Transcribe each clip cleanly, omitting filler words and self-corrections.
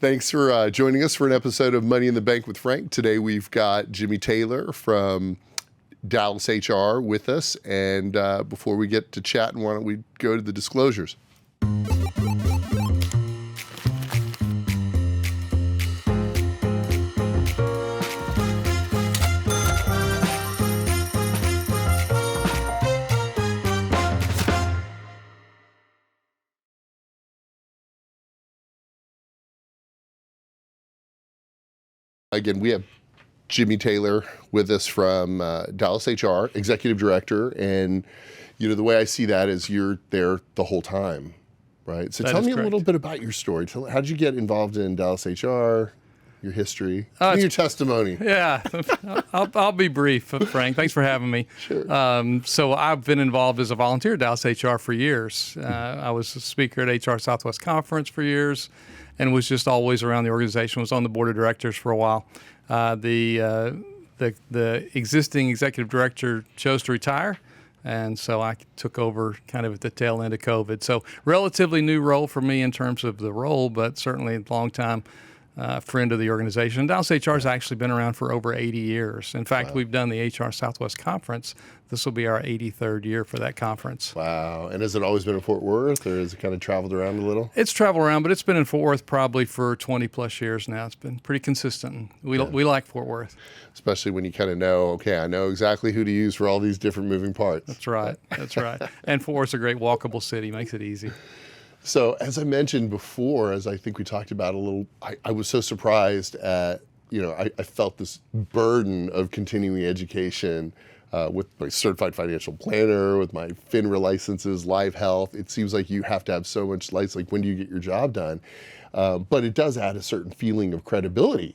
Thanks for joining us for an episode of Money in the Bank with Frank. Today we've got Jimmy Taylor from DallasHR with us. And before we get to chatting, why don't we go to the disclosures? Again, we have Jimmy Taylor with us from DallasHR, Executive Director. And, you know, the way I see that is you're there the whole time, right? So tell me a little bit about your story. How did you get involved in DallasHR, your history, your testimony? Yeah, I'll be brief, Frank. Thanks for having me. Sure. So I've been involved as a volunteer at DallasHR for years. I was a speaker at HR Southwest Conference for years, and was just always around the organization. Was on the board of directors for a while. The existing executive director chose to retire, and so I took over kind of at the tail end of COVID. So relatively new role for me in terms of the role, but certainly a long time friend of the organization. DallasHR has actually been around for over 80 years. In fact, We've done the HR Southwest Conference. This will be our 83rd year for that conference. Wow. And has it always been in Fort Worth, or has it kind of traveled around a little? It's traveled around, but it's been in Fort Worth probably for 20 plus years now. It's been pretty consistent. We like Fort Worth. Especially when you kind of know, okay, I know exactly who to use for all these different moving parts. That's right. That's right. And Fort Worth's a great walkable city. Makes it easy. So as I mentioned before, as I think we talked about a little, I was so surprised at, I felt this burden of continuing education with my certified financial planner, with my FINRA licenses, Live Health. It seems like you have to have so much lights, like when do you get your job done? But it does add a certain feeling of credibility,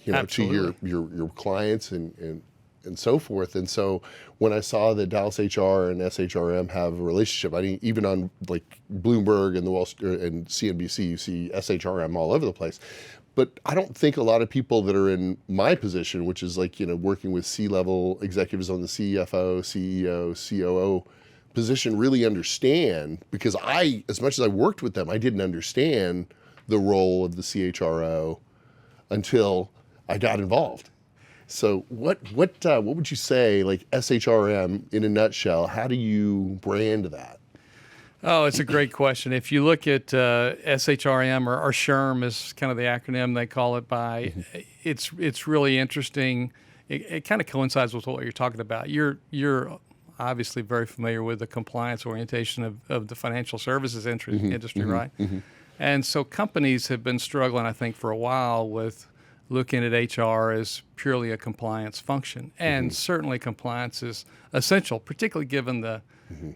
to your clients and so forth. And so when I saw that DallasHR and SHRM have a relationship, I mean, even on like Bloomberg and the Wall Street and CNBC, you see SHRM all over the place. But I don't think a lot of people that are in my position, which is like, working with C-level executives on the CFO, CEO, COO position, really understand, because as much as I worked with them, I didn't understand the role of the CHRO until I got involved. So what would you say, like SHRM in a nutshell, how do you brand that? Oh, it's a great question. If you look at SHRM or SHRM is kind of the acronym they call it by, it's really interesting. It kind of coincides with what you're talking about. You're obviously very familiar with the compliance orientation of the financial services industry, right? Mm-hmm. And so companies have been struggling, I think, for a while with looking at HR as purely a compliance function. And certainly compliance is essential, particularly given the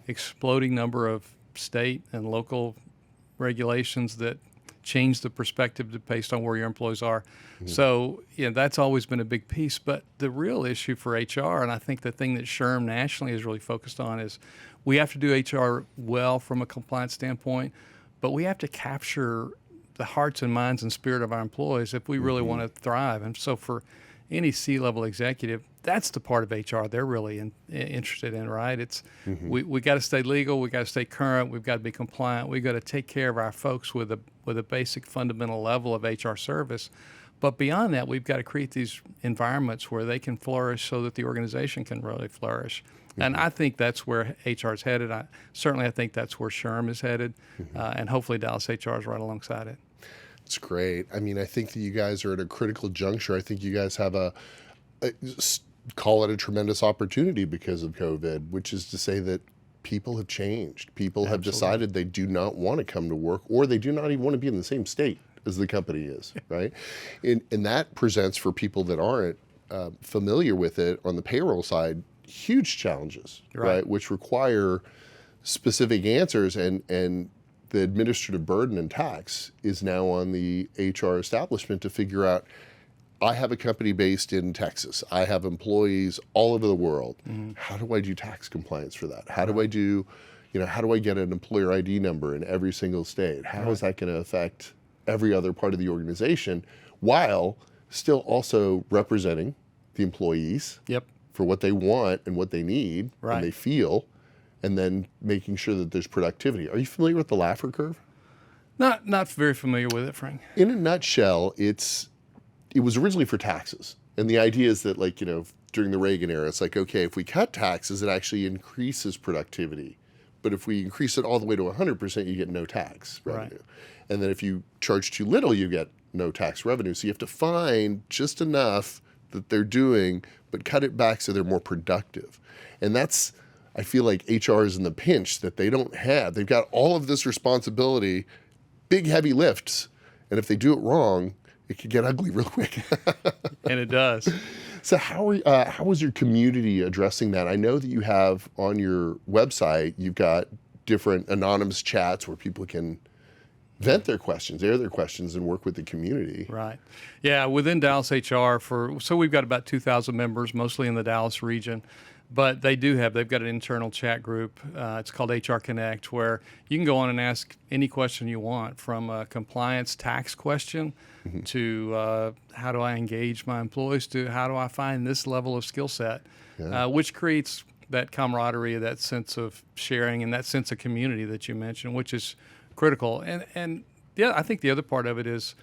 exploding number of state and local regulations that change the perspective based on where your employees are. So that's always been a big piece. But the real issue for HR, and I think the thing that SHRM nationally is really focused on, is we have to do HR well from a compliance standpoint, but we have to capture the hearts and minds and spirit of our employees if we really want to thrive. And so for any C-level executive, that's the part of HR they're really interested in, right? It's we got to stay legal, we got to stay current, we've got to be compliant, we've got to take care of our folks with a basic fundamental level of HR service. But beyond that, we've got to create these environments where they can flourish so that the organization can really flourish. And I think that's where HR is headed. I think that's where SHRM is headed, and hopefully DallasHR is right alongside it. It's great. I mean, I think that you guys are at a critical juncture. I think you guys have call it a tremendous opportunity because of COVID, which is to say that people have changed. People have decided they do not want to come to work, or they do not even want to be in the same state as the company is, right? And that presents for people that aren't familiar with it on the payroll side, huge challenges, right? Which require specific answers, and the administrative burden and tax is now on the HR establishment to figure out, I have a company based in Texas. I have employees all over the world. How do I do tax compliance for that? How do I do, how do I get an employer ID number in every single state? How is that going to affect every other part of the organization while still also representing the employees for what they want and what they need and they feel, and then making sure that there's productivity. Are you familiar with the Laffer curve? Not very familiar with it, Frank. In a nutshell, it was originally for taxes. And the idea is that, like, during the Reagan era, it's like, okay, if we cut taxes, it actually increases productivity. But if we increase it all the way to 100%, you get no tax revenue. Right. And then if you charge too little, you get no tax revenue. So you have to find just enough that they're doing, but cut it back so they're more productive. And that's, I feel like HR is in the pinch that they don't have. They've got all of this responsibility, big heavy lifts, and if they do it wrong, it could get ugly real quick. And it does. So how is your community addressing that? I know that you have on your website, you've got different anonymous chats where people can vent their questions, air their questions, and work with the community. Right. Yeah, within DallasHR, so we've got about 2,000 members, mostly in the Dallas region. But they've got an internal chat group. It's called HR Connect, where you can go on and ask any question you want, from a compliance tax question to how do I engage my employees, to how do I find this level of skill set, which creates that camaraderie, that sense of sharing, and that sense of community that you mentioned, which is critical. And yeah, I think the other part of it is,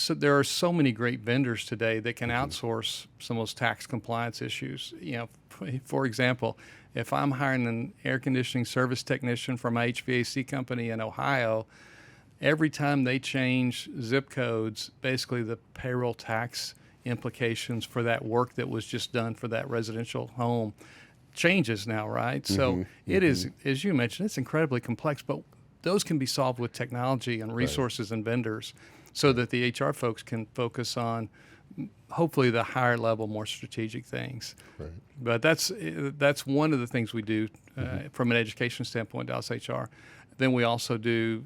there are so many great vendors today that can outsource some of those tax compliance issues. For example, if I'm hiring an air conditioning service technician from my HVAC company in Ohio, every time they change zip codes, basically the payroll tax implications for that work that was just done for that residential home changes now, right? So it is, as you mentioned, it's incredibly complex, but those can be solved with technology and resources and vendors, so that the HR folks can focus on hopefully the higher level, more strategic things. Right. But that's one of the things we do from an education standpoint, DallasHR. Then we also do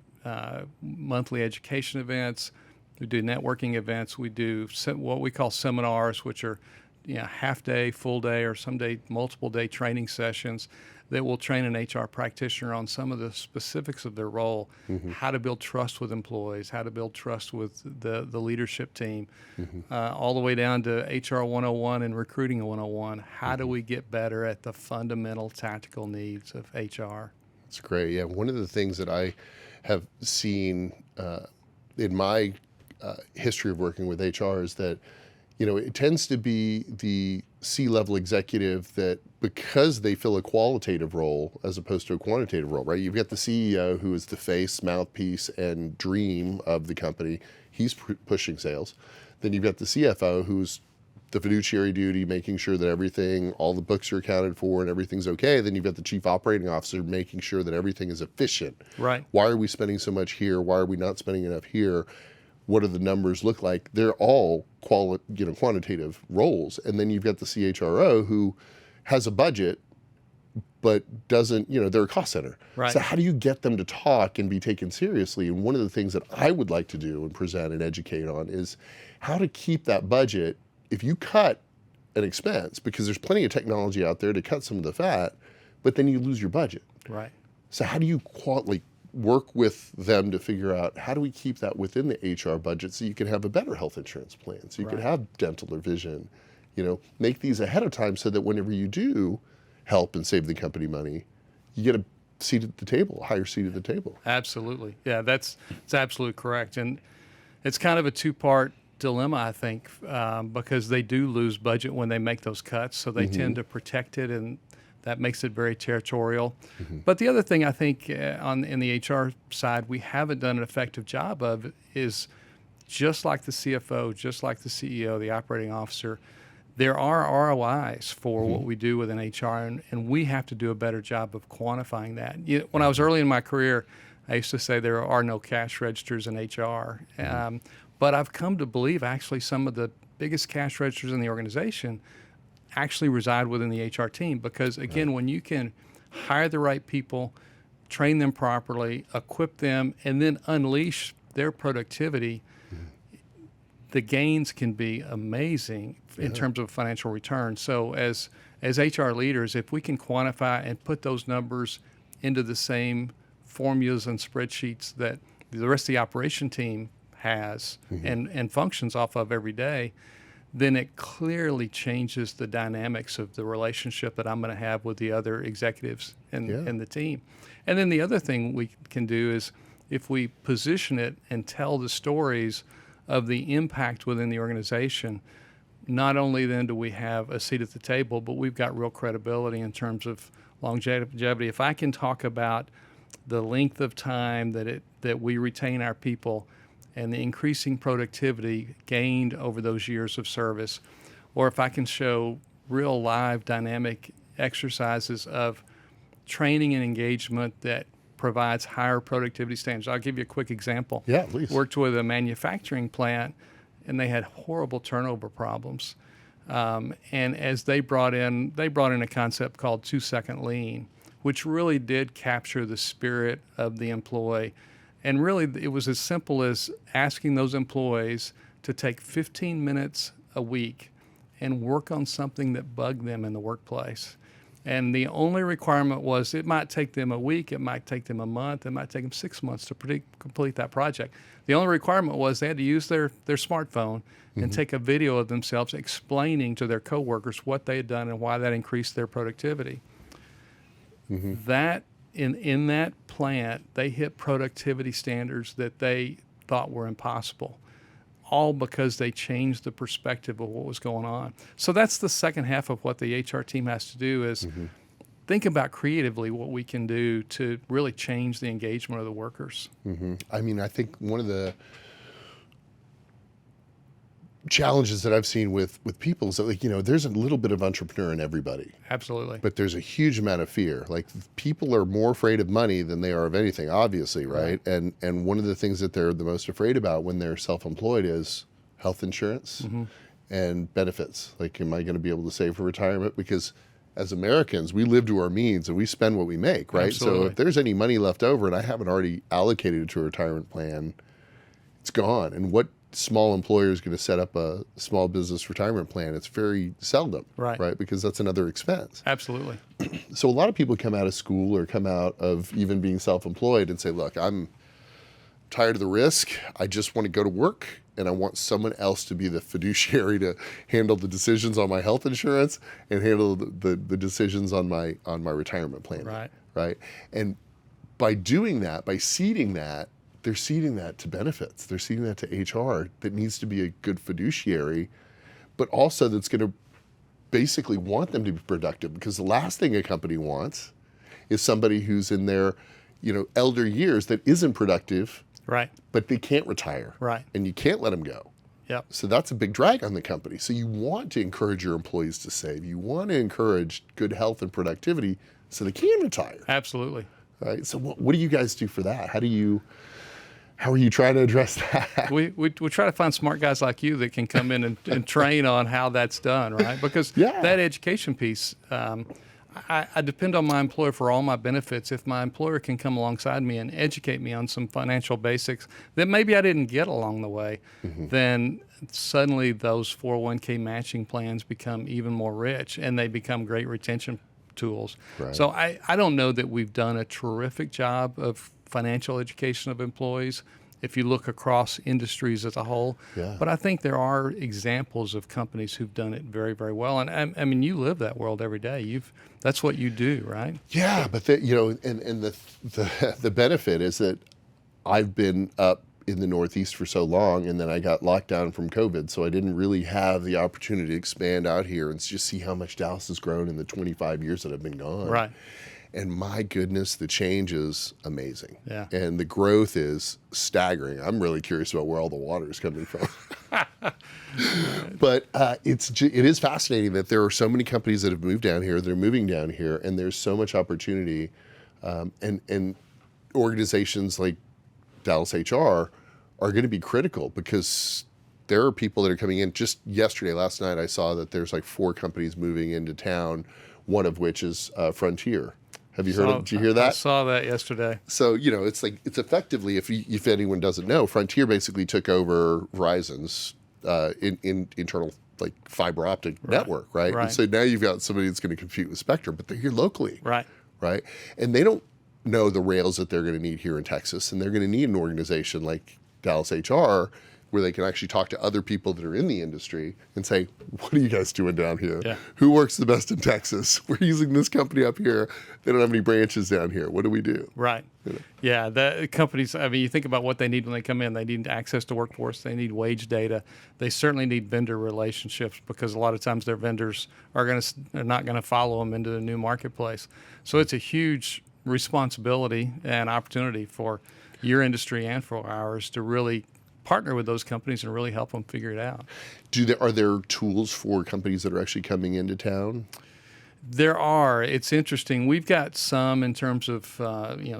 monthly education events. We do networking events. We do what we call seminars, which are half day, full day, or some day multiple day training sessions that will train an HR practitioner on some of the specifics of their role, how to build trust with employees, how to build trust with the leadership team, all the way down to HR 101 and recruiting 101. How do we get better at the fundamental tactical needs of HR? That's great. Yeah, one of the things that I have seen in my history of working with HR is that it tends to be the C-level executive that, because they fill a qualitative role as opposed to a quantitative role, right? You've got the CEO, who is the face, mouthpiece, and dream of the company. He's pushing sales. Then you've got the CFO, who's the fiduciary duty, making sure that all the books are accounted for and everything's okay. Then you've got the chief operating officer, making sure that everything is efficient. Right. Why are we spending so much here? Why are we not spending enough here? What do the numbers look like? They're all quantitative roles. And then you've got the CHRO, who has a budget but doesn't, they're a cost center. Right. So how do you get them to talk and be taken seriously? And one of the things that I would like to do and present and educate on is how to keep that budget. If you cut an expense, because there's plenty of technology out there to cut some of the fat, but then you lose your budget. Right. So how do you work with them to figure out, how do we keep that within the HR budget so you can have a better health insurance plan, so you can have dental or vision, make these ahead of time so that whenever you do help and save the company money, you get a seat at the table, a higher seat at the table. Absolutely. Yeah, it's absolutely correct. And it's kind of a two-part dilemma, I think, because they do lose budget when they make those cuts, so they tend to protect it, and that makes it very territorial. But the other thing I think in the HR side we haven't done an effective job of is, just like the CFO, just like the CEO, the operating officer, there are ROIs for what we do within HR, and we have to do a better job of quantifying that. When I was early in my career, I used to say there are no cash registers in HR. But I've come to believe actually some of the biggest cash registers in the organization actually reside within the HR team, because again, when you can hire the right people, train them properly, equip them, and then unleash their productivity, the gains can be amazing in terms of financial return. So as HR leaders, if we can quantify and put those numbers into the same formulas and spreadsheets that the rest of the operation team has and functions off of every day, then it clearly changes the dynamics of the relationship that I'm going to have with the other executives and the team. And then the other thing we can do is if we position it and tell the stories of the impact within the organization, not only then do we have a seat at the table, but we've got real credibility in terms of longevity. If I can talk about the length of time that we retain our people and the increasing productivity gained over those years of service, or if I can show real live dynamic exercises of training and engagement that provides higher productivity standards. I'll give you a quick example. Yeah, please. Worked with a manufacturing plant, and they had horrible turnover problems. And as they brought in a concept called 2-second lean, which really did capture the spirit of the employee. And really, it was as simple as asking those employees to take 15 minutes a week and work on something that bugged them in the workplace. And the only requirement was it might take them a week, it might take them a month, it might take them 6 months to complete that project. The only requirement was they had to use their smartphone and take a video of themselves explaining to their coworkers what they had done and why that increased their productivity. That in that plant, they hit productivity standards that they thought were impossible, all because they changed the perspective of what was going on. So that's the second half of what the HR team has to do is think about creatively what we can do to really change the engagement of the workers. I mean, I think one of the challenges that I've seen with people is that, like, there's a little bit of entrepreneur in everybody. Absolutely. But there's a huge amount of fear. Like, people are more afraid of money than they are of anything, obviously, right? And one of the things that they're the most afraid about when they're self-employed is health insurance and benefits. Like, am I going to be able to save for retirement? Because as Americans, we live to our means and we spend what we make, right? Absolutely. So if there's any money left over and I haven't already allocated it to a retirement plan, it's gone. And what small employer is going to set up a small business retirement plan? It's very seldom, right? Because that's another expense. Absolutely. So a lot of people come out of school or come out of even being self-employed and say, look, I'm tired of the risk. I just want to go to work and I want someone else to be the fiduciary to handle the decisions on my health insurance and handle the decisions on my retirement plan. Right. And by doing that, by seeding that, they're seeding that to benefits. They're seeding that to HR that needs to be a good fiduciary, but also that's going to basically want them to be productive, because the last thing a company wants is somebody who's in their, elder years that isn't productive, but they can't retire, and you can't let them go. So that's a big drag on the company. So you want to encourage your employees to save. You want to encourage good health and productivity so they can retire. Absolutely. Right. So what do you guys do for that? How are you trying to address that? We try to find smart guys like you that can come in and train on how that's done, right? Because that education piece, I depend on my employer for all my benefits. If my employer can come alongside me and educate me on some financial basics that maybe I didn't get along the way, then suddenly those 401k matching plans become even more rich and they become great retention tools. So I don't know that we've done a terrific job of financial education of employees if you look across industries as a whole. But I think there are examples of companies who've done it very, very well. And I mean, you live that world every day. That's what you do, right? Yeah, but and the benefit is that I've been up in the Northeast for so long, and then I got locked down from COVID, so I didn't really have the opportunity to expand out here and just see how much Dallas has grown in the 25 years that I've been gone. And my goodness, the change is amazing. And the growth is staggering. I'm really curious about where all the water is coming from. But it is fascinating that there are so many companies that have moved down here, they're moving down here, and there's so much opportunity. And organizations like DallasHR are going to be critical, because there are people that are coming in. Just last night, I saw that there's like 4 companies moving into town, one of which is Frontier. Have you heard of, did you hear that? I saw that yesterday. So, it's it's effectively, if anyone doesn't know, Frontier basically took over Verizon's internal fiber optic network, right? And so now you've got somebody that's going to compete with Spectrum, but they're here locally. Right. And they don't know the rails that they're going to need here in Texas, and they're going to need an organization like DallasHR, where they can actually talk to other people that are in the industry and say, what are you guys doing down here? Yeah. Who works the best in Texas? We're using this company up here. They don't have any branches down here. What do we do? Right. Yeah. The companies, I mean, you think about what they need when they come in. They need access to workforce. They need wage data. They certainly need vendor relationships, because a lot of times their vendors are not going to follow them into the new marketplace. So it's a huge responsibility and opportunity for your industry and for ours to really partner with those companies and really help them figure it out. Are there tools for companies that are actually coming into town? There are. It's interesting. We've got some in terms of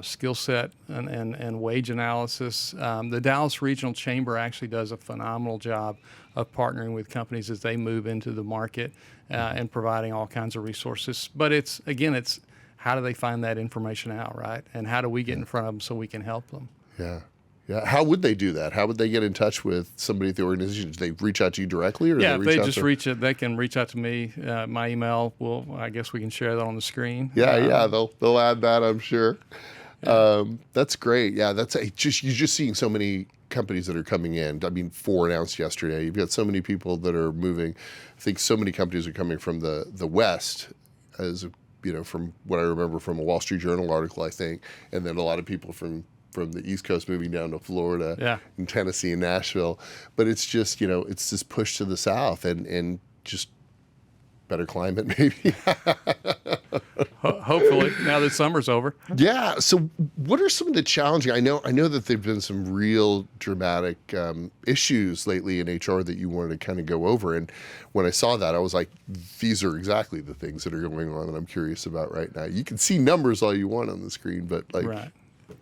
skill set and wage analysis. The Dallas Regional Chamber actually does a phenomenal job of partnering with companies as they move into the market and providing all kinds of resources. But it's how do they find that information out, right? And how do we get in front of them so we can help them? Yeah. Yeah. How would they do that? How would they get in touch with somebody at the organization? Do they reach out to you directly, or yeah, they can reach out to me. My email. I guess we can share that on the screen. Yeah, they'll add that, I'm sure. That's great. Yeah, you're just seeing so many companies that are coming in. I mean, 4 announced yesterday. You've got so many people that are moving. I think so many companies are coming from the West, from what I remember from a Wall Street Journal article, I think, and then a lot of people from the East Coast moving down to Florida and Tennessee and Nashville. But it's just, it's this push to the South and just better climate maybe. Hopefully, now that summer's over. Yeah. So what are some of the challenging, I know that there've been some real dramatic issues lately in HR that you wanted to kind of go over. And when I saw that, I was like, these are exactly the things that are going on that I'm curious about right now. You can see numbers all you want on the screen, but right.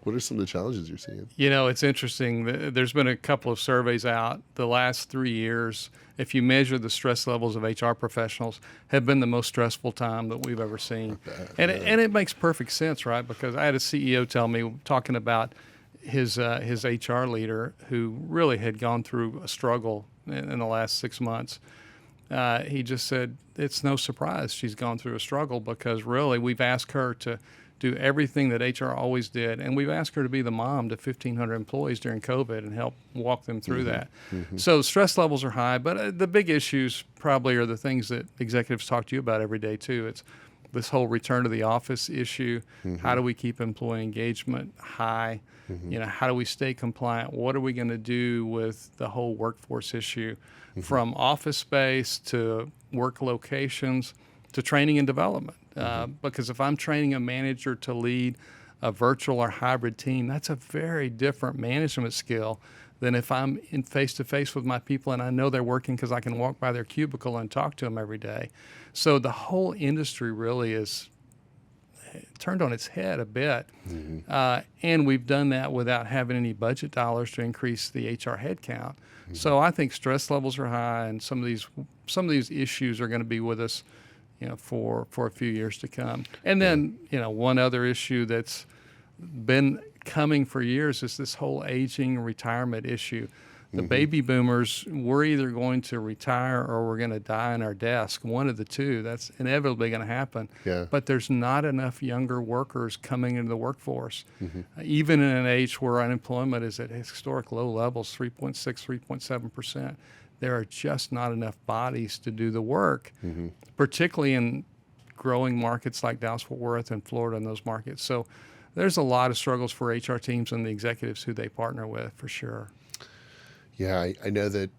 What are some of the challenges you're seeing? It's interesting. There's been a couple of surveys out the last 3 years. If you measure the stress levels of HR professionals, have been the most stressful time that we've ever seen. And it makes perfect sense, right? Because I had a CEO tell me, talking about his HR leader who really had gone through a struggle in the last 6 months. He just said, it's no surprise she's gone through a struggle, because really we've asked her to do everything that HR always did. And we've asked her to be the mom to 1,500 employees during COVID and help walk them through that. Mm-hmm. So stress levels are high, but the big issues probably are the things that executives talk to you about every day too. It's this whole return to the office issue. Mm-hmm. How do we keep employee engagement high? Mm-hmm. How do we stay compliant? What are we going to do with the whole workforce issue, mm-hmm. from office space to work locations to training and development? Because if I'm training a manager to lead a virtual or hybrid team, that's a very different management skill than if I'm in face-to-face with my people and I know they're working because I can walk by their cubicle and talk to them every day. So the whole industry really is turned on its head a bit. Mm-hmm. And we've done that without having any budget dollars to increase the HR headcount. Mm-hmm. So I think stress levels are high, and some of these issues are going to be with us for a few years to come. And then, one other issue that's been coming for years is this whole aging retirement issue. The mm-hmm. baby boomers, we're either going to retire or we're going to die in our desk, one of the two. That's inevitably going to happen. Yeah. But there's not enough younger workers coming into the workforce. Mm-hmm. Even in an age where unemployment is at historic low levels, 3.6, 3.7%. There are just not enough bodies to do the work, mm-hmm. particularly in growing markets like Dallas-Fort Worth and Florida and those markets. So there's a lot of struggles for HR teams and the executives who they partner with, for sure. Yeah, I know that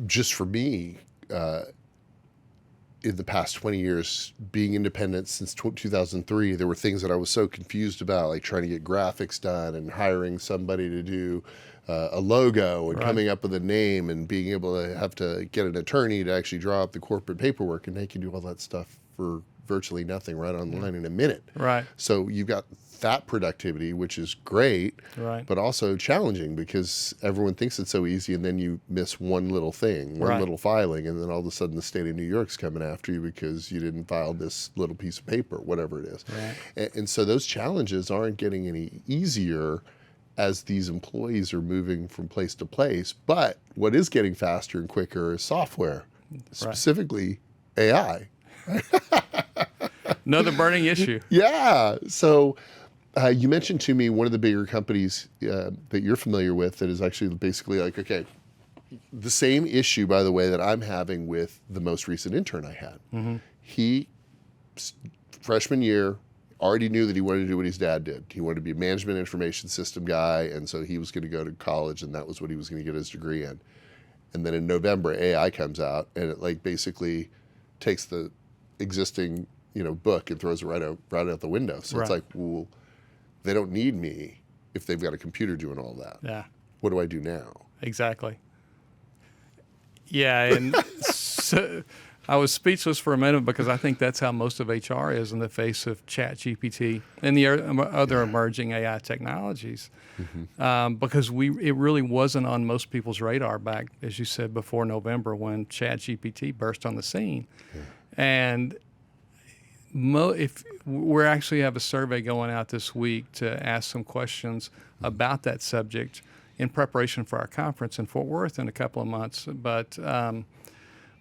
just for me, in the past 20 years, being independent since 2003, there were things that I was so confused about, like trying to get graphics done and hiring somebody to do a logo and coming up with a name and being able to have to get an attorney to actually draw up the corporate paperwork, and they can do all that stuff for virtually nothing right online in a minute. Right. So you've got that productivity, which is great, but also challenging because everyone thinks it's so easy, and then you miss one little thing, one little filing, and then all of a sudden the state of New York's coming after you because you didn't file this little piece of paper, whatever it is. Right. And so those challenges aren't getting any easier as these employees are moving from place to place. But what is getting faster and quicker is software, specifically AI. Another burning issue. Yeah. So You mentioned to me one of the bigger companies that you're familiar with that is actually basically like, okay, the same issue, by the way, that I'm having with the most recent intern I had. He, freshman year, already knew that he wanted to do what his dad did. He wanted to be a management information system guy, and so he was going to go to college, and that was what he was going to get his degree in. And then in November, AI comes out, and it like basically takes the existing book and throws it right out the window. So it's like, well, they don't need me if they've got a computer doing all that. Yeah. What do I do now? Exactly. Yeah, and so I was speechless for a minute because I think that's how most of HR is in the face of ChatGPT and the other emerging AI technologies. Because it really wasn't on most people's radar back, as you said, before November when ChatGPT burst on the scene. And if we actually have a survey going out this week to ask some questions about that subject in preparation for our conference in Fort Worth in a couple of months. But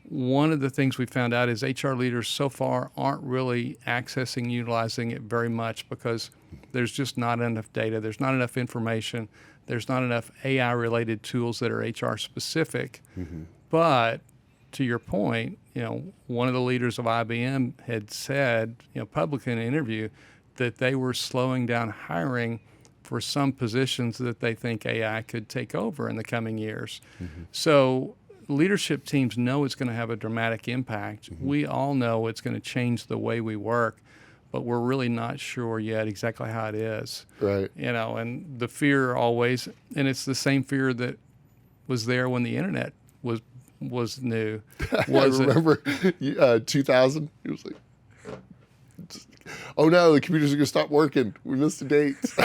one of the things we found out is HR leaders so far aren't really accessing and utilizing it very much because there's just not enough data. There's not enough information. There's not enough AI-related tools that are HR specific. But to your point, one of the leaders of IBM had said, publicly in an interview that they were slowing down hiring for some positions that they think AI could take over in the coming years. So leadership teams know it's going to have a dramatic impact. We all know it's going to change the way we work, but we're really not sure yet exactly how it is. Right. And the fear always, and it's the same fear that was there when the internet was new. I remember 2000. It was like, oh no, the computers are going to stop working. We missed the dates.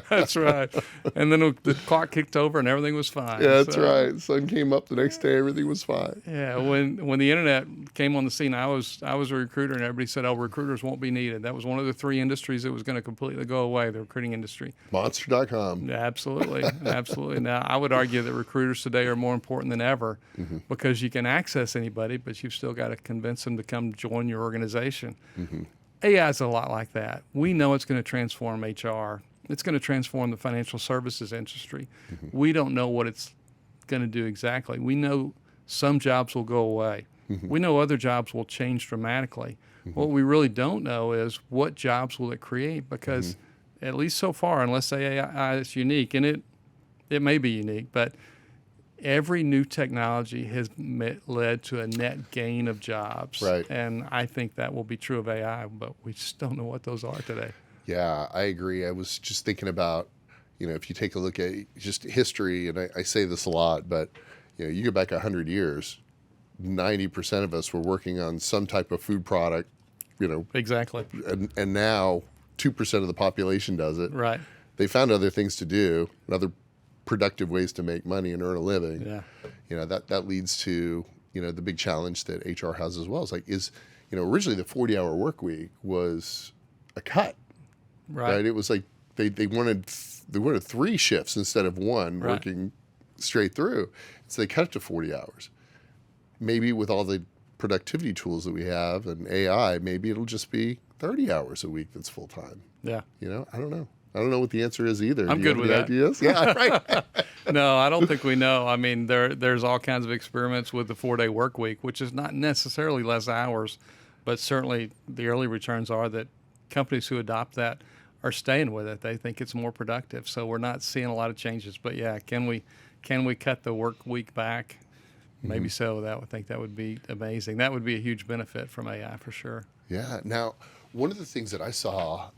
That's right. And then the clock kicked over and everything was fine. Yeah, that's right. The sun came up the next day. Everything was fine. Yeah, when the internet came on the scene, I was a recruiter, and everybody said, "Oh, recruiters won't be needed." That was one of the three industries that was going to completely go away. The recruiting industry. Monster.com. Yeah, absolutely, absolutely. Now, I would argue that recruiters today are more important than ever because you can access anybody, but you've still got to convince them to come join your organization. AI is a lot like that. We know it's going to transform HR. It's going to transform the financial services industry. We don't know what it's going to do exactly. We know some jobs will go away. We know other jobs will change dramatically. What we really don't know is what jobs will it create because at least so far, unless AI is unique, and it may be unique, but every new technology has led to a net gain of jobs. Right. And I think that will be true of AI, but we just don't know what those are today. Yeah, I agree. I was just thinking about, if you take a look at just history, and I say this a lot, but, you go back 100 years, 90% of us were working on some type of food product, Exactly. And now 2% of the population does it. Right. They found other things to do, other productive ways to make money and earn a living. Yeah. That leads to, the big challenge that HR has as well. It's like, originally the 40-hour work week was a cut. Right. It was like they wanted 3 shifts instead of one working straight through. So they cut it to 40 hours. Maybe with all the productivity tools that we have and AI, maybe it'll just be 30 hours a week that's full time. Yeah. I don't know. I don't know what the answer is either. I'm good with that. Ideas? Yeah, right. No, I don't think we know. I mean, there's all kinds of experiments with the 4-day work week, which is not necessarily less hours, but certainly the early returns are that companies who adopt that are staying with it. They think it's more productive. So we're not seeing a lot of changes. But yeah, can we cut the work week back? Maybe so. I think that would be amazing. That would be a huge benefit from AI for sure. Yeah. Now, one of the things that I saw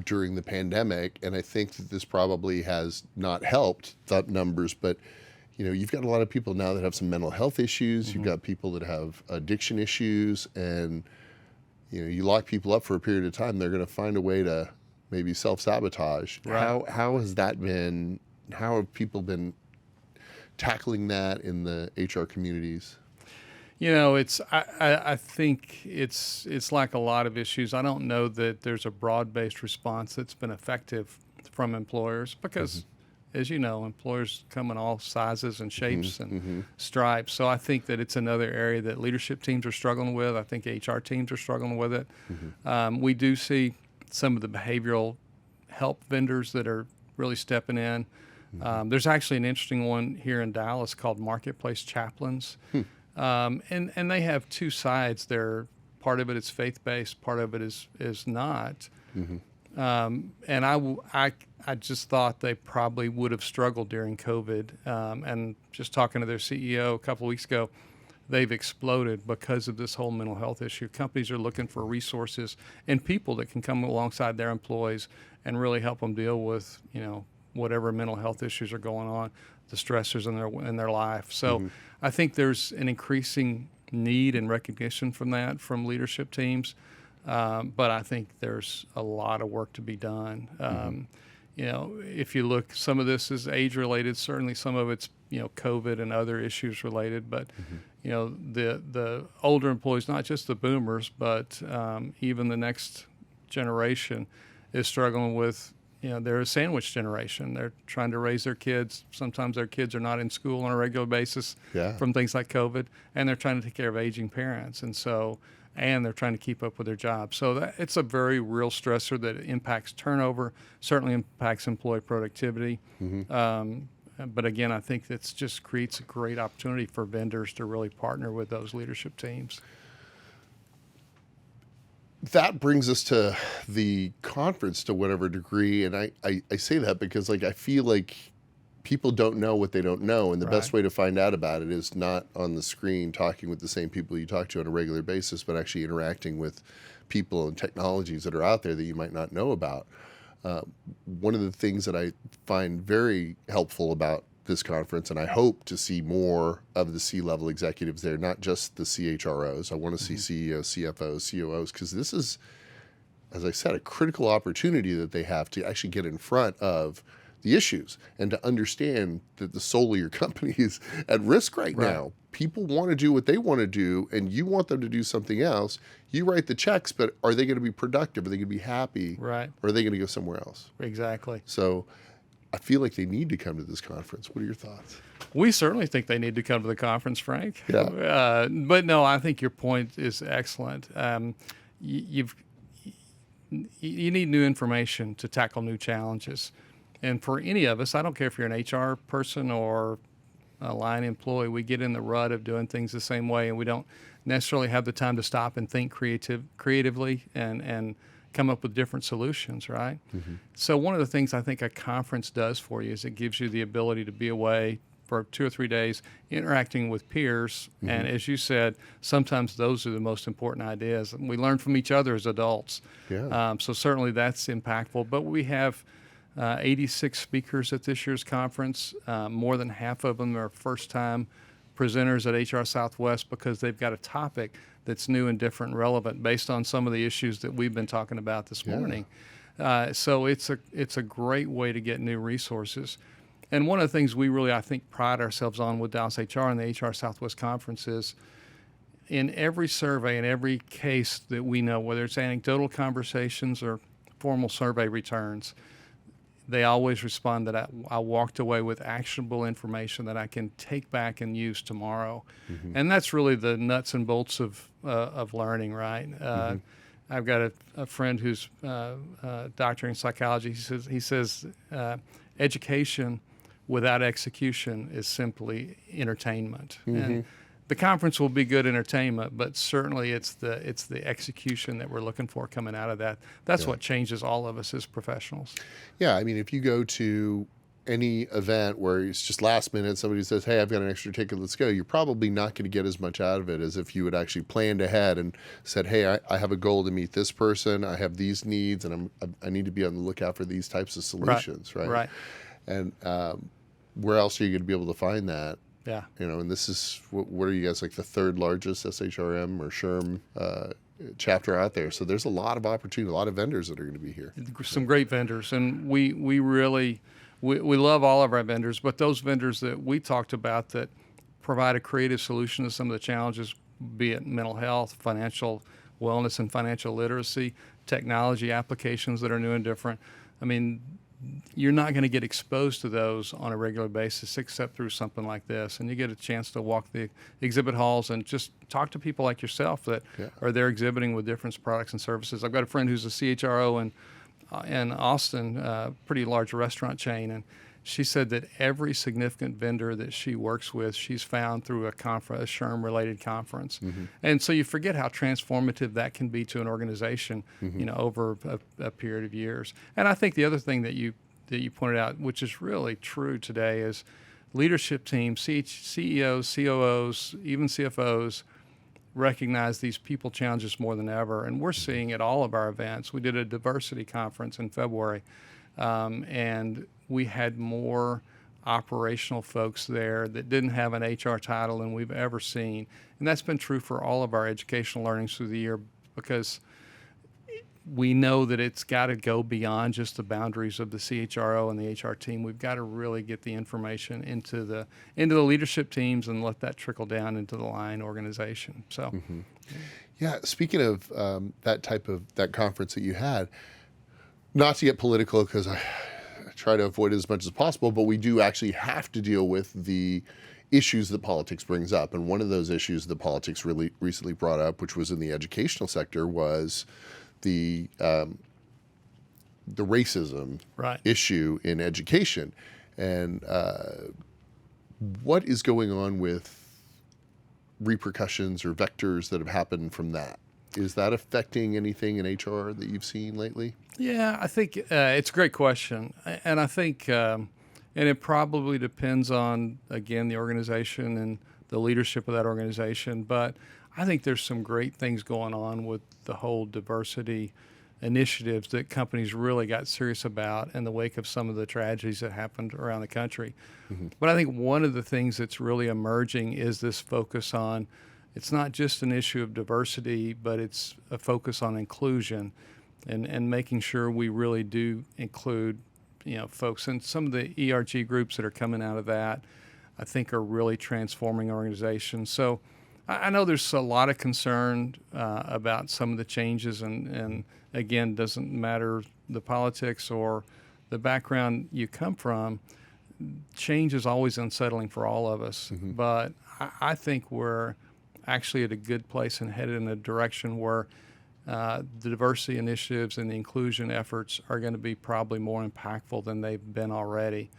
during the pandemic, and I think that this probably has not helped the numbers, but you've got a lot of people now that have some mental health issues. You've got people that have addiction issues, and you lock people up for a period of time, they're going to find a way to maybe self-sabotage. Right. How has that been? How have people been tackling that in the HR communities? I think it's like a lot of issues. I don't know that there's a broad-based response that's been effective from employers because, as you know, employers come in all sizes and shapes and stripes. So I think that it's another area that leadership teams are struggling with. I think HR teams are struggling with it. We do see some of the behavioral help vendors that are really stepping in. There's actually an interesting one here in Dallas called Marketplace Chaplains. And they have two sides. Part of it is faith-based, part of it is not. And I just thought they probably would have struggled during COVID. And just talking to their CEO a couple of weeks ago, they've exploded because of this whole mental health issue. Companies are looking for resources and people that can come alongside their employees and really help them deal with, whatever mental health issues are going on, the stressors in their life. So I think there's an increasing need and recognition from leadership teams. But I think there's a lot of work to be done. If you look, some of this is age related. Certainly some of it's, COVID and other issues related. But, the older employees, not just the boomers, but even the next generation is struggling with, they're a sandwich generation. They're trying to raise their kids. Sometimes their kids are not in school on a regular basis from things like COVID, and they're trying to take care of aging parents. And they're trying to keep up with their jobs. So it's a very real stressor that impacts turnover, certainly impacts employee productivity. But again, I think that just creates a great opportunity for vendors to really partner with those leadership teams. That brings us to the conference to whatever degree. And I say that because I feel like people don't know what they don't know. And the best way to find out about it is not on the screen talking with the same people you talk to on a regular basis, but actually interacting with people and technologies that are out there that you might not know about. One of the things that I find very helpful about this conference, and I hope to see more of the C-level executives there, not just the CHROs. I want to see CEOs, CFOs, COOs, because this is, as I said, a critical opportunity that they have to actually get in front of the issues and to understand that the soul of your company is at risk right now. People want to do what they want to do, and you want them to do something else. You write the checks, but are they going to be productive? Are they going to be happy? Or are they going to go somewhere else? Exactly. So I feel like they need to come to this conference. What are your thoughts? We certainly think they need to come to the conference, Frank. But no, I think your point is excellent. You need new information to tackle new challenges. And for any of us, I don't care if you're an HR person or a line employee, we get in the rut of doing things the same way, and we don't necessarily have the time to stop and think creatively and come up with different solutions, right? So one of the things I think a conference does for you is it gives you the ability to be away for 2 or 3 days interacting with peers. And as you said, sometimes those are the most important ideas. We learn from each other as adults. So certainly that's impactful. But we have 86 speakers at this year's conference. More than half of them are first-time presenters at HR Southwest because they've got a topic that's new and different and relevant based on some of the issues that we've been talking about this morning. So it's a great way to get new resources. And one of the things we really, I think, pride ourselves on with DallasHR and the HR Southwest Conference is in every survey, in every case that we know, whether it's anecdotal conversations or formal survey returns, they always respond that I walked away with actionable information that I can take back and use tomorrow. And that's really the nuts and bolts of learning, right? I've got a friend who's a doctor in psychology. He says education without execution is simply entertainment. And the conference will be good entertainment, but certainly it's the execution that we're looking for coming out of that. That's what changes all of us as professionals. Yeah, I mean, if you go to any event where it's just last minute, somebody says, hey, I've got an extra ticket, let's go, you're probably not going to get as much out of it as if you had actually planned ahead and said, hey, I have a goal to meet this person, I have these needs, and I need to be on the lookout for these types of solutions, right? And where else are you going to be able to find that? And this is, what are you guys, like the third largest SHRM or SHRM chapter out there. So there's a lot of opportunity, a lot of vendors that are going to be here. Some great vendors. And we really, we love all of our vendors, but those vendors that we talked about that provide a creative solution to some of the challenges, be it mental health, financial wellness and financial literacy, technology applications that are new and different. I mean, you're not going to get exposed to those on a regular basis except through something like this. And you get a chance to walk the exhibit halls and just talk to people like yourself that are there exhibiting with different products and services. I've got a friend who's a CHRO in Austin, pretty large restaurant chain, and she said that every significant vendor that she works with, she's found through a SHRM-related conference. And so you forget how transformative that can be to an organization, over a period of years. And I think the other thing that you pointed out, which is really true today, is leadership teams, CEOs, COOs, even CFOs, recognize these people challenges more than ever. And we're seeing at all of our events. We did a diversity conference in February, and we had more operational folks there that didn't have an HR title than we've ever seen. And that's been true for all of our educational learnings through the year, because we know that it's got to go beyond just the boundaries of the CHRO and the HR team. We've got to really get the information into the leadership teams and let that trickle down into the line organization. So, Yeah, speaking of that conference that you had, not to get political because I try to avoid it as much as possible, but we do actually have to deal with the issues that politics brings up. And one of those issues that politics really recently brought up, which was in the educational sector, was the racism issue in education. And what is going on with repercussions or vectors that have happened from that? Is that affecting anything in HR that you've seen lately? Yeah, I think it's a great question. And I think, and it probably depends on, again, the organization and the leadership of that organization. But I think there's some great things going on with the whole diversity initiatives that companies really got serious about in the wake of some of the tragedies that happened around the country. But I think one of the things that's really emerging is this focus on, it's not just an issue of diversity, but it's a focus on inclusion and making sure we really do include, folks. And some of the ERG groups that are coming out of that, I think, are really transforming organizations. So I know there's a lot of concern about some of the changes, and again, doesn't matter the politics or the background you come from. Change is always unsettling for all of us, but I think we're actually at a good place and headed in a direction where the diversity initiatives and the inclusion efforts are going to be probably more impactful than they've been already.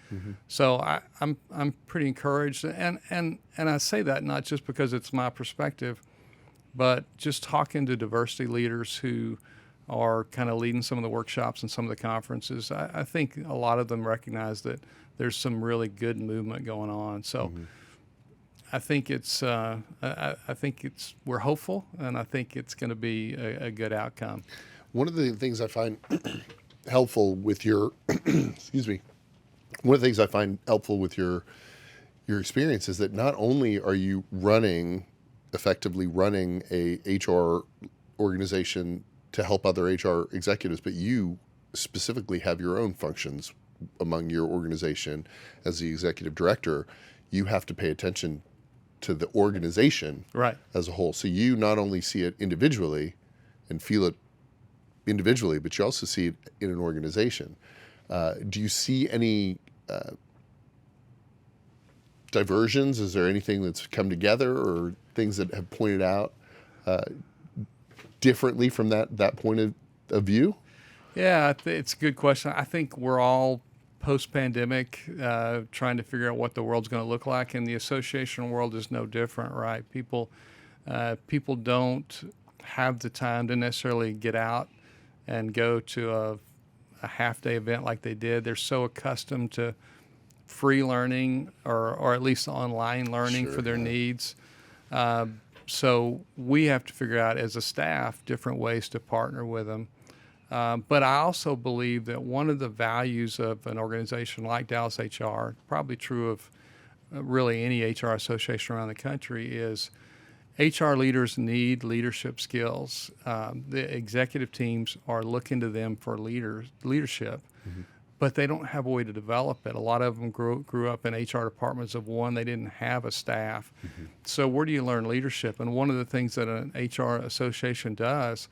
So I'm pretty encouraged, and I say that not just because it's my perspective, but just talking to diversity leaders who are kind of leading some of the workshops and some of the conferences. I think a lot of them recognize that there's some really good movement going on. So I think we're hopeful, and I think it's going to be a good outcome. One of the things I find helpful with your excuse me. One of the things I find helpful with your experience is that not only are you effectively running a HR organization to help other HR executives, but you specifically have your own functions among your organization as the executive director. You have to pay attention to the organization as a whole. So you not only see it individually and feel it individually, but you also see it in an organization. Do you see any diversions? Is there anything that's come together or things that have pointed out differently from that point of view? Yeah, it's a good question. I think we're all post-pandemic trying to figure out what the world's going to look like, and the association world is no different, right? People don't have the time to necessarily get out and go to a half-day event like they did. They're so accustomed to free learning or at least online learning for their needs. So we have to figure out as a staff different ways to partner with them. But I also believe that one of the values of an organization like DallasHR, probably true of really any HR association around the country, is HR leaders need leadership skills. The executive teams are looking to them for leadership, but they don't have a way to develop it. A lot of them grew up in HR departments of one. They didn't have a staff. So where do you learn leadership? And one of the things that an HR association does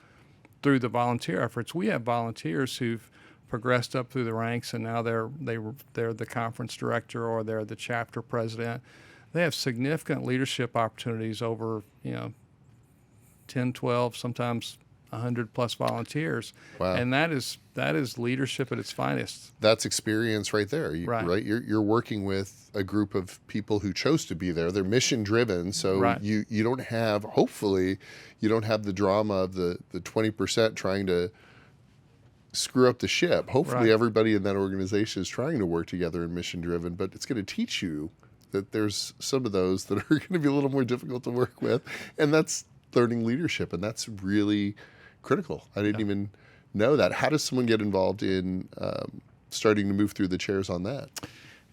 through the volunteer efforts, we have volunteers who've progressed up through the ranks, and now they're the conference director or they're the chapter president. They have significant leadership opportunities over 10, 12, sometimes 100 plus volunteers. Wow. And that is leadership at its finest. That's experience right there, Right. right? You're working with a group of people who chose to be there. They're mission driven, so Right. you don't have, hopefully, you don't have the drama of the 20% trying to screw up the ship. Hopefully, Right. everybody in that organization is trying to work together and mission driven, but it's going to teach you that there's some of those that are going to be a little more difficult to work with, and that's learning leadership, and that's really critical. I didn't even know that. How does someone get involved in starting to move through the chairs on that?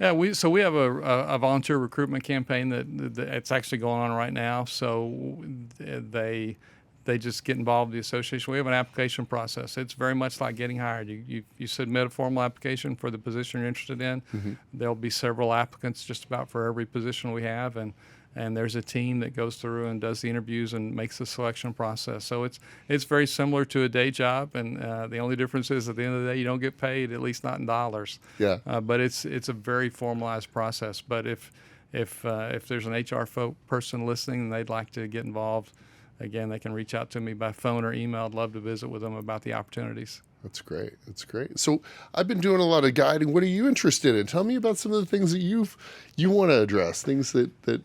Yeah, we have a volunteer recruitment campaign that it's actually going on right now. So they just get involved with the association. We have an application process. It's very much like getting hired. You submit a formal application for the position you're interested in. Mm-hmm. There'll be several applicants just about for every position we have, and there's a team that goes through and does the interviews and makes the selection process. So it's very similar to a day job, and the only difference is at the end of the day you don't get paid, at least not in dollars. Yeah. But it's a very formalized process. But if there's an HR person listening and they'd like to get involved, again, they can reach out to me by phone or email. I'd love to visit with them about the opportunities. That's great. That's great. So I've been doing a lot of guiding. What are you interested in? Tell me about some of the things that you want to address, things that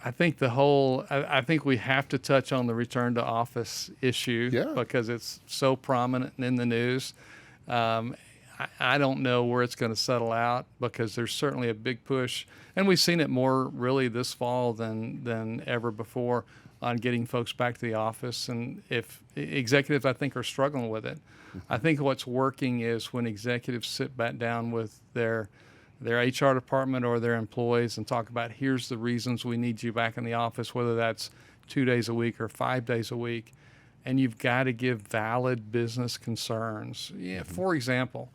I think we have to touch on the return to office issue because it's so prominent and in the news. I don't know where it's going to settle out because there's certainly a big push, and we've seen it more really this fall than ever before on getting folks back to the office. And if executives, I think, are struggling with it. I think what's working is when executives sit back down with their HR department or their employees and talk about, here's the reasons we need you back in the office, whether that's 2 days a week or 5 days a week. And you've got to give valid business concerns. Yeah, for example,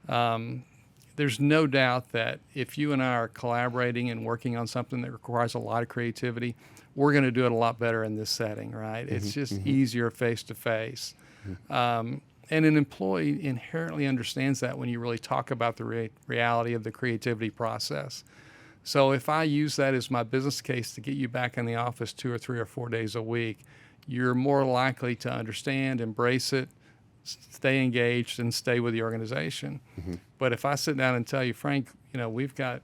there's no doubt that if you and I are collaborating and working on something that requires a lot of creativity, we're going to do it a lot better in this setting, right? It's just easier face to face. And an employee inherently understands that when you really talk about the reality of the creativity process. So if I use that as my business case to get you back in the office 2 or 3 or 4 days a week, you're more likely to understand, embrace it, stay engaged, and stay with the organization. But if I sit down and tell you, Frank, we've got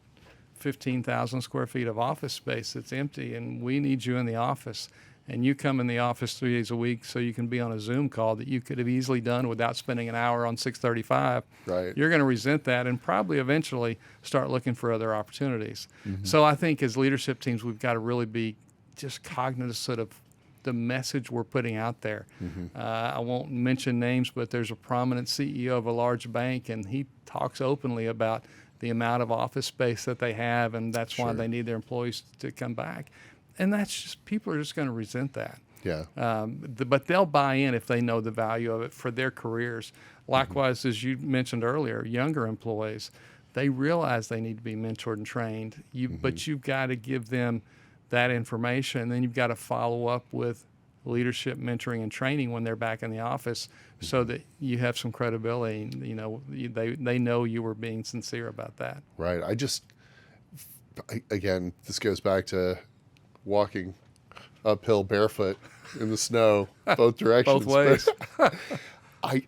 15,000 square feet of office space that's empty, and we need you in the office, and you come in the office 3 days a week so you can be on a Zoom call that you could have easily done without spending an hour on 635, right. You're going to resent that and probably eventually start looking for other opportunities. So I think as leadership teams, we've got to really be just cognizant of the message we're putting out there. I won't mention names, but there's a prominent CEO of a large bank, and he talks openly about the amount of office space that they have, and that's why they need their employees to come back. And that's just, people are just going to resent that. Yeah. But they'll buy in if they know the value of it for their careers. Likewise, as you mentioned earlier, younger employees, they realize they need to be mentored and trained. But you've got to give them that information, and then you've got to follow up with leadership, mentoring, and training when they're back in the office, so that you have some credibility. They know you were being sincere about that. Right. Again, this goes back to walking uphill barefoot in the snow, both directions. Both ways.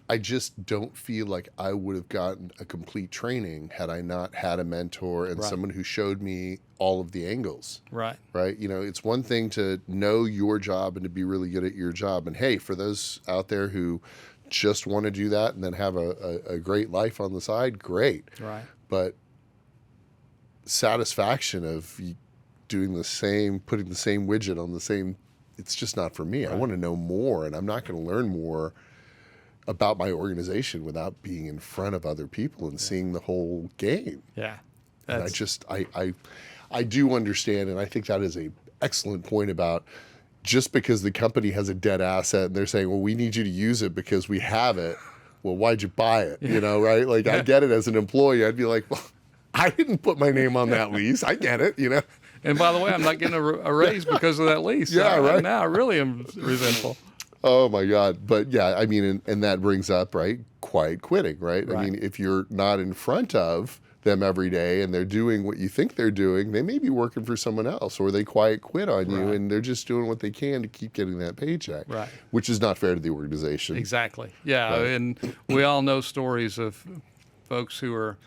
I just don't feel like I would have gotten a complete training had I not had a mentor and someone who showed me all of the angles. Right. Right. It's one thing to know your job and to be really good at your job. And hey, for those out there who just want to do that and then have a great life on the side, great. Right. But satisfaction of doing the same, putting the same widget on the same, it's just not for me. Right. I want to know more, and I'm not going to learn more about my organization without being in front of other people and seeing the whole game. Yeah. And I do understand, and I think that is a excellent point about just because the company has a dead asset and they're saying, well, we need you to use it because we have it. Well, why'd you buy it? Right? Like, I get it as an employee. I'd be like, well, I didn't put my name on that lease. I get it, And by the way, I'm not getting a raise because of that lease. Yeah, right. Now I really am resentful. Oh my God. But yeah, I mean, and that brings up, right, quiet quitting, right? I Right. mean, if you're not in front of them every day and they're doing what you think they're doing, they may be working for someone else, or they quiet quit on you Right. and they're just doing what they can to keep getting that paycheck, Right. which is not fair to the organization. Exactly. Yeah. Right. And we all know stories of folks who are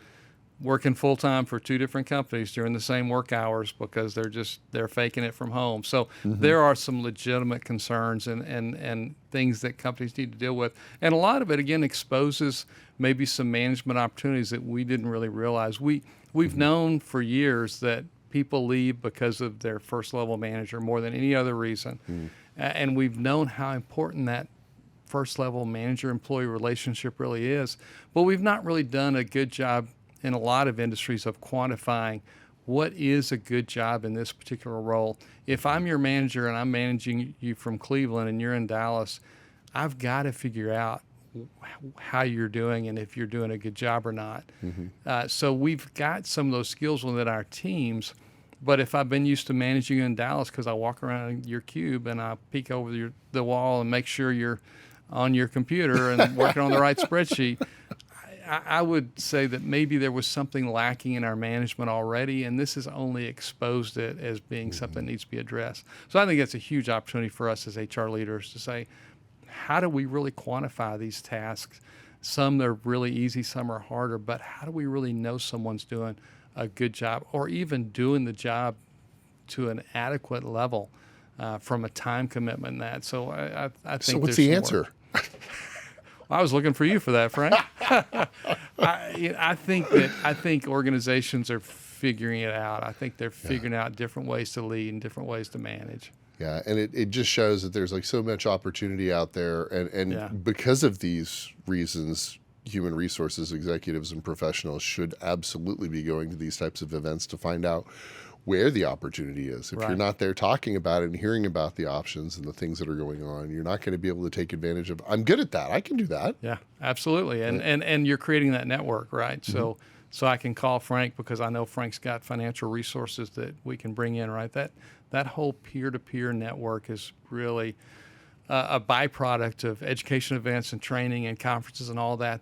working full time for two different companies during the same work hours because they're faking it from home. So there are some legitimate concerns and things that companies need to deal with. And a lot of it again exposes maybe some management opportunities that we didn't really realize. We've known for years that people leave because of their first level manager more than any other reason. And we've known how important that first level manager employee relationship really is, but we've not really done a good job in a lot of industries of quantifying what is a good job in this particular role. If I'm your manager and I'm managing you from Cleveland and you're in Dallas, I've got to figure out how you're doing and if you're doing a good job or not. So we've got some of those skills within our teams. But if I've been used to managing you in Dallas because I walk around your cube and I peek over the wall and make sure you're on your computer and working on the right spreadsheet, I would say that maybe there was something lacking in our management already, and this has only exposed it as being something that needs to be addressed. So I think that's a huge opportunity for us as HR leaders to say, how do we really quantify these tasks? Some they're really easy, some are harder, but how do we really know someone's doing a good job or even doing the job to an adequate level from a time commitment and that? So I think So what's there's the some work. answer? I was looking for you for that, Frank. I think organizations are figuring it out. I think they're figuring out different ways to lead and different ways to manage. Yeah, and it just shows that there's like so much opportunity out there, and because of these reasons, human resources executives and professionals should absolutely be going to these types of events to find out where the opportunity is. If you're not there talking about it and hearing about the options and the things that are going on, you're not going to be able to take advantage of, I'm good at that, I can do that. Yeah, absolutely. And you're creating that network, right? So I can call Frank because I know Frank's got financial resources that we can bring in, right? That whole peer-to-peer network is really a byproduct of education events and training and conferences and all that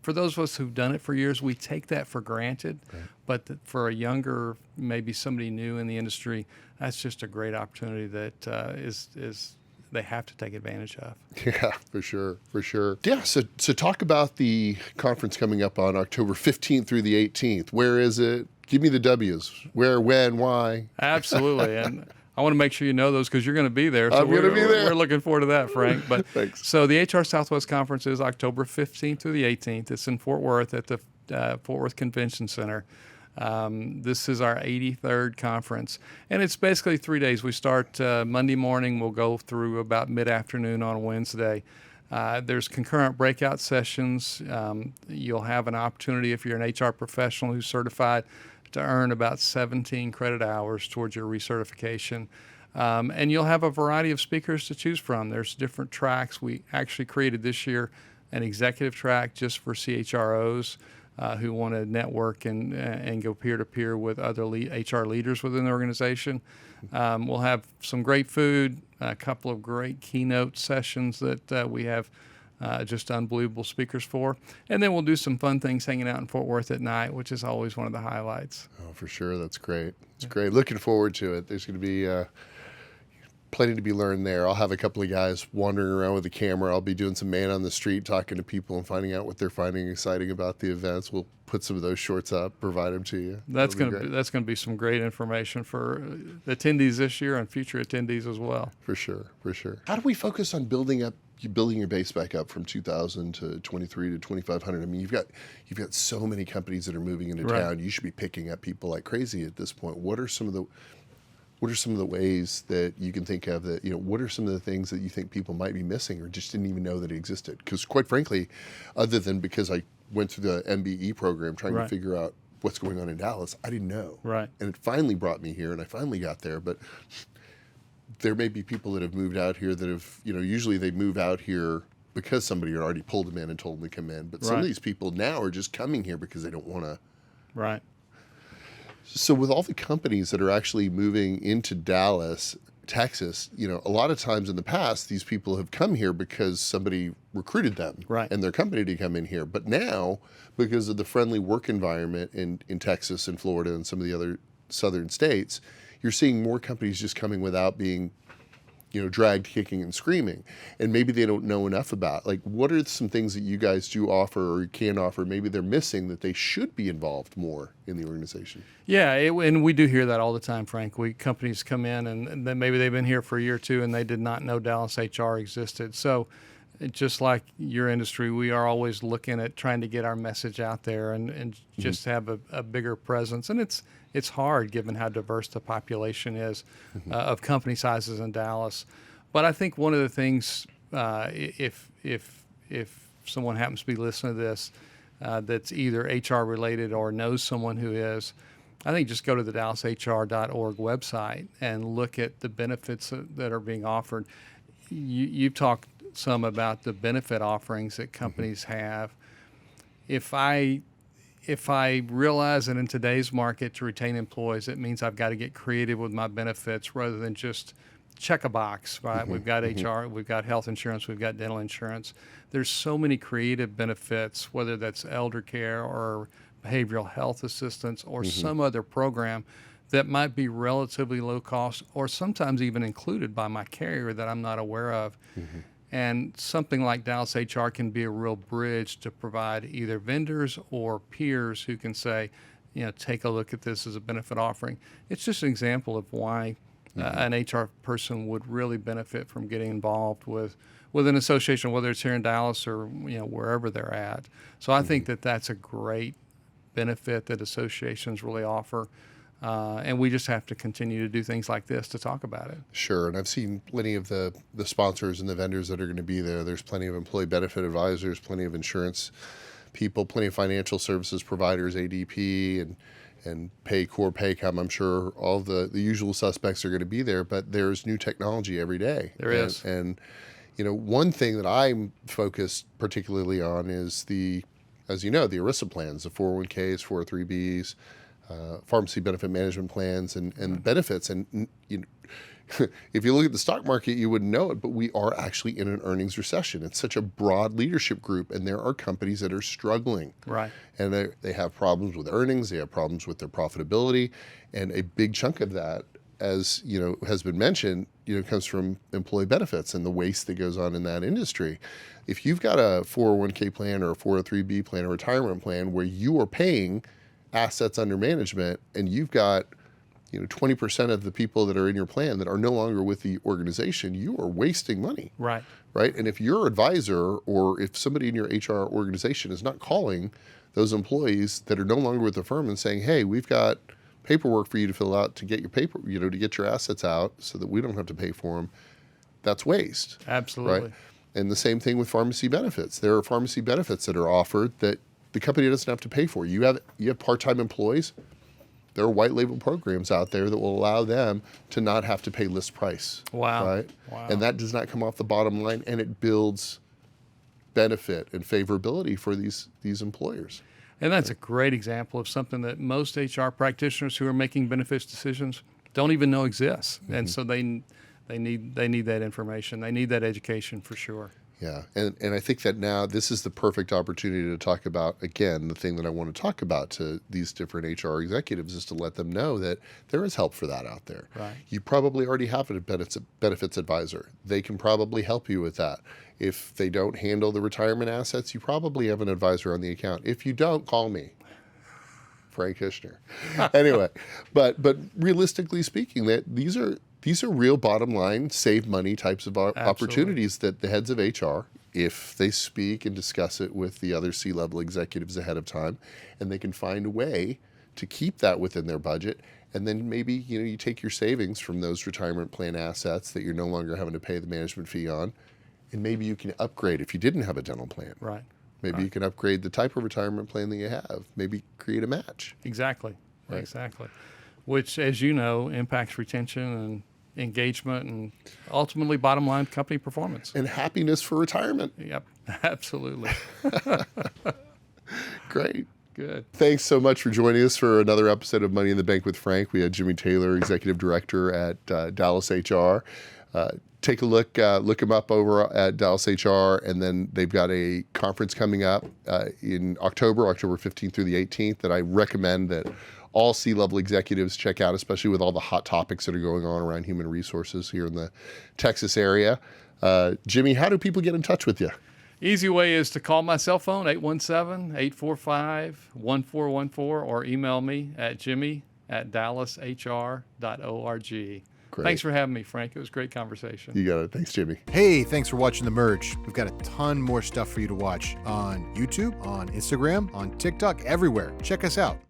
for those of us who've done it for years, we take that for granted. Right. But for a younger, maybe somebody new in the industry, that's just a great opportunity that is they have to take advantage of. Yeah, for sure. Yeah, so talk about the conference coming up on October 15th through the 18th. Where is it? Give me the W's. Where, when, why? Absolutely. And I want to make sure you know those because you're going to be there. So I'm going to be there. We're looking forward to that, Frank. But Thanks. So the HR Southwest Conference is October 15th through the 18th. It's in Fort Worth at the Fort Worth Convention Center. This is our 83rd conference, and it's basically 3 days. We start Monday morning. We'll go through about mid-afternoon on Wednesday. There's concurrent breakout sessions. You'll have an opportunity if you're an HR professional who's certified to earn about 17 credit hours towards your recertification. And you'll have a variety of speakers to choose from. There's different tracks. We actually created this year an executive track just for CHROs who want to network and go peer-to-peer with other HR leaders within the organization. We'll have some great food, a couple of great keynote sessions that we have just unbelievable speakers for. And then we'll do some fun things hanging out in Fort Worth at night, which is always one of the highlights. Oh, for sure. That's great. It's great. Looking forward to it. There's going to be plenty to be learned there. I'll have a couple of guys wandering around with a camera. I'll be doing some man on the street, talking to people and finding out what they're finding exciting about the events. We'll put some of those shorts up, provide them to you. That's going to be some great information for attendees this year and future attendees as well. For sure. How do we focus on building your base back up from 2,000 to 23 to 2,500? I mean, you've got so many companies that are moving into town. You should be picking up people like crazy at this point. What are some of the ways that you can think of that, what are some of the things that you think people might be missing or just didn't even know that it existed? Because quite frankly, other than because I went through the MBE program trying to figure out what's going on in Dallas, I didn't know. Right. And it finally brought me here and I finally got there. But there may be people that have moved out here that have, usually they move out here because somebody had already pulled them in and told them to come in. But some of these people now are just coming here because they don't want to. Right. So with all the companies that are actually moving into Dallas, Texas, a lot of times in the past, these people have come here because somebody recruited them and their company to come in here. But now, because of the friendly work environment in Texas and Florida and some of the other southern states, you're seeing more companies just coming without being dragged kicking and screaming. And maybe they don't know enough about, like, what are some things that you guys do offer or can offer, maybe they're missing that they should be involved more in the organization? Yeah, and we do hear that all the time, Frank. Companies come in and then maybe they've been here for a year or two and they did not know Dallas HR existed. So just like your industry, we are always looking at trying to get our message out there and just have a bigger presence. And it's hard given how diverse the population is of company sizes in Dallas. But I think one of the things, if someone happens to be listening to this, that's either HR related or knows someone who is, I think just go to the DallasHR.org website and look at the benefits that are being offered. You've talked some about the benefit offerings that companies have. If I realize that in today's market to retain employees, it means I've got to get creative with my benefits rather than just check a box, right? We've got HR, we've got health insurance, we've got dental insurance. There's so many creative benefits, whether that's elder care or behavioral health assistance or some other program that might be relatively low cost or sometimes even included by my carrier that I'm not aware of. And something like Dallas HR can be a real bridge to provide either vendors or peers who can say, take a look at this as a benefit offering. It's just an example of why an HR person would really benefit from getting involved with an association, whether it's here in Dallas or wherever they're at. So I think that that's a great benefit that associations really offer. And we just have to continue to do things like this to talk about it. Sure. And I've seen plenty of the sponsors and the vendors that are going to be there. There's plenty of employee benefit advisors, plenty of insurance people, plenty of financial services providers, ADP and Core Paycom. I'm sure all the usual suspects are going to be there, but there's new technology every day. There is. And one thing that I'm focused particularly on is the ERISA plans, the 401ks, 403bs, pharmacy benefit management plans and benefits. And if you look at the stock market, you wouldn't know it, but we are actually in an earnings recession. It's such a broad leadership group, and there are companies that are struggling. Right. And they have problems with earnings, they have problems with their profitability, and a big chunk of that, as has been mentioned, comes from employee benefits and the waste that goes on in that industry. If you've got a 401k plan or a 403b plan or retirement plan where you are paying assets under management and you've got 20% of the people that are in your plan that are no longer with the organization, you are wasting money. Right. And if your advisor or if somebody in your HR organization is not calling those employees that are no longer with the firm and saying, hey, we've got paperwork for you to fill out to get to get your assets out so that we don't have to pay for them, that's waste. Absolutely. Right? And the same thing with pharmacy benefits. There are pharmacy benefits that are offered that the company doesn't have to pay for. You have part-time employees. There are white label programs out there that will allow them to not have to pay list price. Wow. Right? Wow. And that does not come off the bottom line, and it builds benefit and favorability for these employers. And that's a great example of something that most HR practitioners who are making benefits decisions don't even know exists. And so they need that information. They need that education for sure. Yeah, and I think that now this is the perfect opportunity to talk about, again, the thing that I want to talk about to these different HR executives is to let them know that there is help for that out there. Right. You probably already have a benefits advisor. They can probably help you with that. If they don't handle the retirement assets, you probably have an advisor on the account. If you don't, call me. Frank Hishner. Anyway, but realistically speaking, that these are real bottom line, save money types of opportunities that the heads of HR, if they speak and discuss it with the other C-level executives ahead of time, and they can find a way to keep that within their budget, and then maybe you take your savings from those retirement plan assets that you're no longer having to pay the management fee on, and maybe you can upgrade if you didn't have a dental plan. Right. Maybe you can upgrade the type of retirement plan that you have. Maybe create a match. Exactly. Right. Exactly. Which, as you know, impacts retention and engagement and ultimately bottom line company performance. And happiness for retirement. Yep. Absolutely. Great. Good. Thanks so much for joining us for another episode of Money in the Bank with Frank. We had Jimmy Taylor, Executive Director at DallasHR. Take a look them up over at DallasHR, and then they've got a conference coming up in October 15th through the 18th, that I recommend that all C-level executives check out, especially with all the hot topics that are going on around human resources here in the Texas area. Jimmy, how do people get in touch with you? Easy way is to call my cell phone, 817-845-1414, or email me at jimmy@dallashr.org. Great. Thanks for having me, Frank. It was a great conversation. You got it. Thanks, Jimmy. Hey, thanks for watching The Merge. We've got a ton more stuff for you to watch on YouTube, on Instagram, on TikTok, everywhere. Check us out.